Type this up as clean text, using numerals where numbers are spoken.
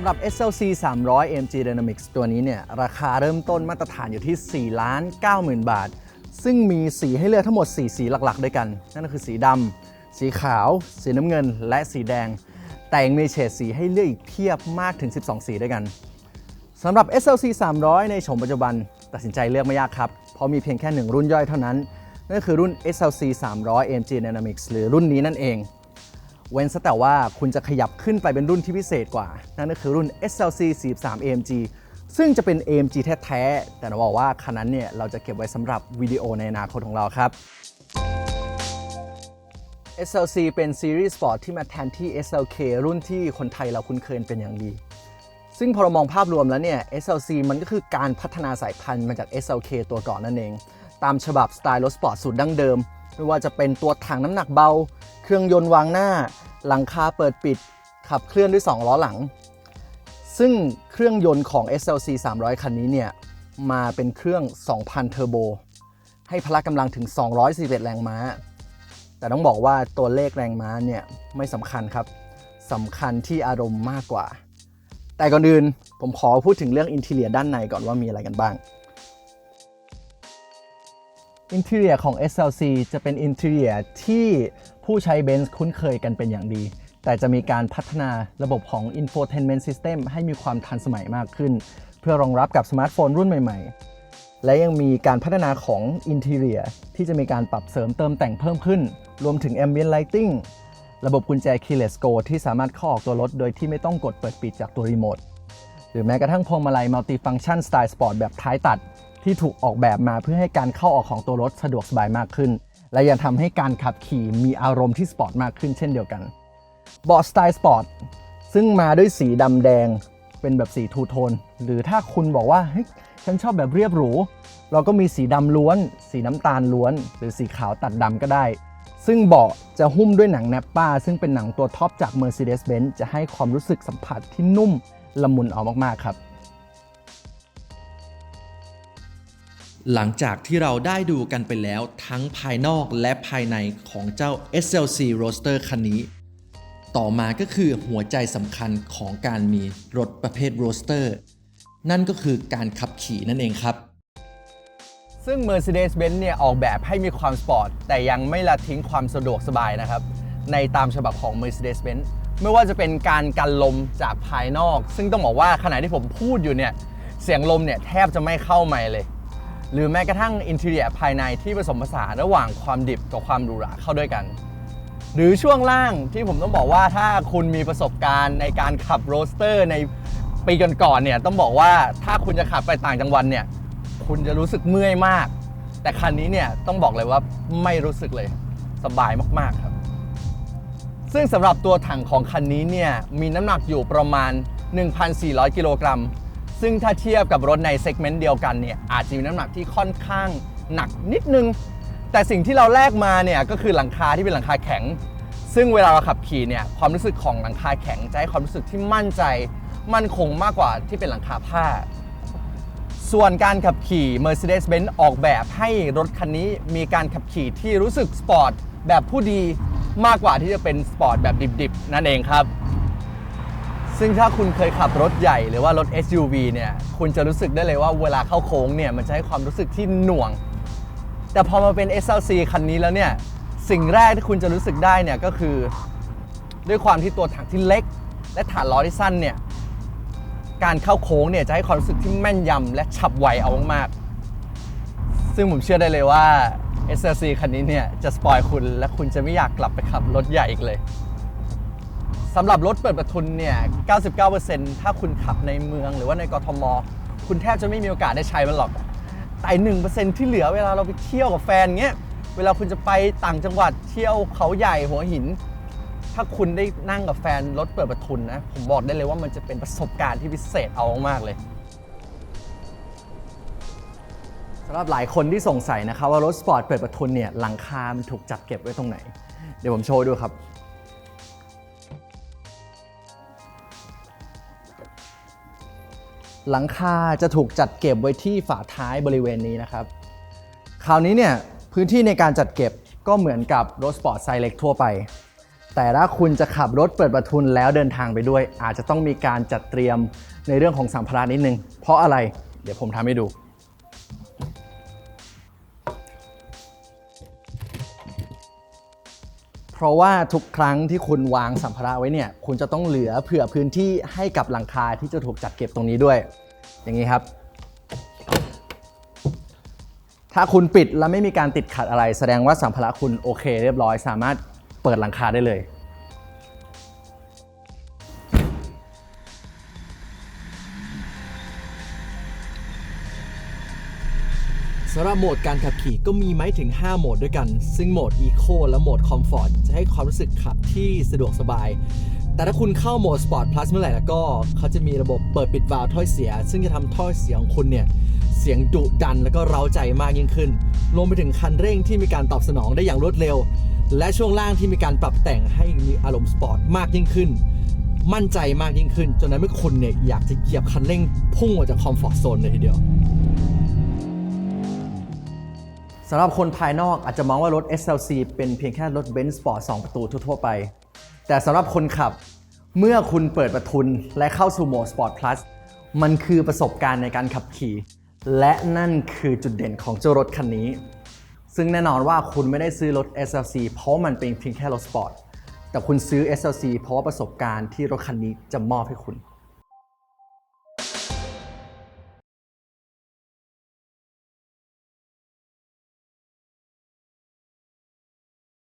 ำหรับ SLC 300 AMG Dynamics ตัวนี้เนี่ยราคาเริ่มต้นมาตรฐานอยู่ที่ 4,90,000 บาทซึ่งมีสีให้เลือกทั้งหมด 4 สีหลักๆด้วยกันนั่นก็คือสีดำสีขาวสีน้ำเงินและสีแดงแต่ยังมีเฉดสีให้เลือกอีกเพียบมากถึง 12 สีด้วยกันสำหรับ SLC 300 ในโฉมปัจจุบันตัดสินใจเลือกไม่ยากครับเพราะมีเพียงแค่1รุ่นย่อยเท่านั้นนั่นคือรุ่น SLC 300 AMG Dynamics หรือรุ่นนี้นั่นเองเว้นซะแต่ว่าคุณจะขยับขึ้นไปเป็นรุ่นที่พิเศษกว่านั่นก็คือรุ่น SLC 43 AMG ซึ่งจะเป็น AMG แท้ๆแต่เราบอกว่าคันนั้นเนี่ยเราจะเก็บไว้สำหรับวิดีโอในอนาคตของเราครับ SLC เป็นซีรีส์สปอร์ตที่มาแทนที่ SLK รุ่นที่คนไทยเราคุ้นเคยเป็นอย่างดีซึ่งพอเรามองภาพรวมแล้วเนี่ย SLC มันก็คือการพัฒนาสายพันธุ์มาจาก SLK ตัวก่อนนั่นเองตามฉบับสไตล์รถสปอร์ตสูตรดั้งเดิมไม่ว่าจะเป็นตัวถังน้ำหนักเบาเครื่องยนต์วางหน้าหลังคาเปิดปิดขับเคลื่อนด้วย2ล้อหลังซึ่งเครื่องยนต์ของ SLC 300 คันนี้เนี่ยมาเป็นเครื่อง 2,000 เทอร์โบให้พละกำลังถึง241แรงม้าแต่ต้องบอกว่าตัวเลขแรงม้าเนี่ยไม่สำคัญครับสำคัญที่อารมณ์มากกว่าแต่ก่อนอื่นผมขอพูดถึงเรื่องอินทีเรียด้านในก่อนว่ามีอะไรกันบ้างอินทีเรียของ SLC จะเป็นอินทีเรียที่ผู้ใช้ Benz คุ้นเคยกันเป็นอย่างดีแต่จะมีการพัฒนาระบบของ Infotainment System ให้มีความทันสมัยมากขึ้นเพื่อรองรับกับสมาร์ทโฟนรุ่นใหม่ๆและยังมีการพัฒนาของอินทีเรียที่จะมีการปรับเสริมเติมแต่งเพิ่มขึ้นรวมถึง Ambient Lighting ระบบกุญแจ Keyless Go ที่สามารถเข้าออกตัวรถโดยที่ไม่ต้องกดเปิดปิดจากตัวรีโมทหรือแม้กระทั่งพวงมาลัย Multifunction Style Sport แบบท้ายตัดที่ถูกออกแบบมาเพื่อให้การเข้าออกของตัวรถสะดวกสบายมากขึ้นและยังทำให้การขับขี่มีอารมณ์ที่สปอร์ตมากขึ้นเช่นเดียวกันเบาะสไตล์สปอร์ตซึ่งมาด้วยสีดำแดงเป็นแบบสีทูโทนหรือถ้าคุณบอกว่าเฮ้ยฉันชอบแบบเรียบหรูเราก็มีสีดำล้วนสีน้ำตาลล้วนหรือสีขาวตัดดำก็ได้ซึ่งเบาะจะหุ้มด้วยหนังแนปป้าซึ่งเป็นหนังตัวท็อปจาก Mercedes-Benz จะให้ความรู้สึกสัมผัสที่นุ่มละมุนเอามากๆครับหลังจากที่เราได้ดูกันไปแล้วทั้งภายนอกและภายในของเจ้า SLC Roadster คันนี้ต่อมาก็คือหัวใจสำคัญของการมีรถประเภท Roadster นั่นก็คือการขับขี่นั่นเองครับซึ่ง Mercedes-Benz เนี่ยออกแบบให้มีความสปอร์ตแต่ยังไม่ละทิ้งความสะดวกสบายนะครับในตามฉบับของ Mercedes-Benz ไม่ว่าจะเป็นการกันลมจากภายนอกซึ่งต้องบอกว่าขณะที่ผมพูดอยู่เนี่ยเสียงลมเนี่ยแทบจะไม่เข้าไมค์เลยหรือแม้กระทั่งอินทีเรียภายในที่ผสมผสานระหว่างความดิบกับความหรูหราเข้าด้วยกันหรือช่วงล่างที่ผมต้องบอกว่าถ้าคุณมีประสบการณ์ในการขับโรสเตอร์ในปีก่อนๆเนี่ยต้องบอกว่าถ้าคุณจะขับไปต่างจังหวัดเนี่ยคุณจะรู้สึกเมื่อยมากแต่คันนี้เนี่ยต้องบอกเลยว่าไม่รู้สึกเลยสบายมากๆครับซึ่งสำหรับตัวถังของคันนี้เนี่ยมีน้ำหนักอยู่ประมาณ 1,400 กิโลกรัมซึ่งถ้าเทียบกับรถในเซกเมนต์เดียวกันเนี่ยอาจจะมีน้ำหนักที่ค่อนข้างหนักนิดนึงแต่สิ่งที่เราแลกมาเนี่ยก็คือหลังคาที่เป็นหลังคาแข็งซึ่งเวลาเราขับขี่เนี่ยความรู้สึกของหลังคาแข็งจะให้ความรู้สึกที่มั่นใจมั่นคงมากกว่าที่เป็นหลังคาผ้าส่วนการขับขี่ Mercedes-Benz ออกแบบให้รถคันนี้มีการขับขี่ที่รู้สึกสปอร์ตแบบผู้ดีมากกว่าที่จะเป็นสปอร์ตแบบดิบๆนั่นเองครับซึ่งถ้าคุณเคยขับรถใหญ่หรือว่ารถ SUV เนี่ยคุณจะรู้สึกได้เลยว่าเวลาเข้าโค้งเนี่ยมันจะให้ความรู้สึกที่หน่วงแต่พอมาเป็น SLC คันนี้แล้วเนี่ยสิ่งแรกที่คุณจะรู้สึกได้เนี่ยก็คือด้วยความที่ตัวถังที่เล็กและฐานล้อที่สั้นเนี่ยการเข้าโค้งเนี่ยจะให้ความรู้สึกที่แม่นยำและฉับไวเอามากๆซึ่งผมเชื่อได้เลยว่า SLC คันนี้เนี่ยจะสปอยคุณและคุณจะไม่อยากกลับไปขับรถใหญ่อีกเลยสำหรับรถเปิดประทุนเนี่ย 99% ถ้าคุณขับในเมืองหรือว่าในกทมคุณแทบจะไม่มีโอกาสได้ใช้มันหรอกแต่ 1% ที่เหลือเวลาเราไปเที่ยวกับแฟนเงี้ยเวลาคุณจะไปต่างจังหวัดเที่ยวเขาใหญ่หัวหินถ้าคุณได้นั่งกับแฟนรถเปิดประทุนนะผมบอกได้เลยว่ามันจะเป็นประสบการณ์ที่พิเศษเอามากเลยสำหรับหลายคนที่สงสัยนะครับว่ารถสปอร์ตเปิดประทุนเนี่ยหลังคามันถูกจัดเก็บไว้ตรงไหนเดี๋ยวผมโชว์ดูครับหลังคาจะถูกจัดเก็บไว้ที่ฝาท้ายบริเวณนี้นะครับคราวนี้เนี่ยพื้นที่ในการจัดเก็บก็เหมือนกับรถสปอร์ตไซส์เล็กทั่วไป แต่ถ้าคุณจะขับรถเปิดประทุนแล้วเดินทางไปด้วยอาจจะต้องมีการจัดเตรียมในเรื่องของสัมภาระนิดนึงเพราะอะไรเดี๋ยวผมทำให้ดูเพราะว่าทุกครั้งที่คุณวางสัมภาระไว้เนี่ยคุณจะต้องเหลือเผื่อพื้นที่ให้กับหลังคาที่จะถูกจัดเก็บตรงนี้ด้วยอย่างนี้ครับถ้าคุณปิดแล้วไม่มีการติดขัดอะไรแสดงว่าสัมภาระคุณโอเคเรียบร้อยสามารถเปิดหลังคาได้เลยสำหรับโหมดการขับขี่ก็มีไม่ถึง5โหมดด้วยกันซึ่งโหมด Eco และโหมด Comfort จะให้ความรู้สึกขับที่สะดวกสบายแต่ถ้าคุณเข้าโหมด Sport Plus เมื่อไหร่แล้วก็เขาจะมีระบบเปิดปิดวาล์วถ้อยเสียซึ่งจะทำถ้อยเสียของคุณเนี่ยเสียงดุดันแล้วก็เร้าใจมากยิ่งขึ้นรวมไปถึงคันเร่งที่มีการตอบสนองได้อย่างรวดเร็วและช่วงล่างที่มีการปรับแต่งให้มีอารมณ์สปอร์ตมากยิ่งขึ้นมั่นใจมากยิ่งขึ้นจนทำให้คุณเนี่ยอยากจะเหยียบคันเร่งพุ่งออกจากคอมฟอร์ตโซนเลยทีเดียวสำหรับคนภายนอกอาจจะมองว่ารถ SLC เป็นเพียงแค่รถเบนซ์สปอร์ต2ประตูทั่วๆไปแต่สำหรับคนขับเมื่อคุณเปิดประทุนและเข้าสู่โหมด Sport Plus มันคือประสบการณ์ในการขับขี่และนั่นคือจุดเด่นของเจ้ารถคันนี้ซึ่งแน่นอนว่าคุณไม่ได้ซื้อรถ SLC เพราะมันเป็นเพียงแค่รถสปอร์ตแต่คุณซื้อ SLC เพราะว่าประสบการณ์ที่รถคันนี้จะมอบให้คุณ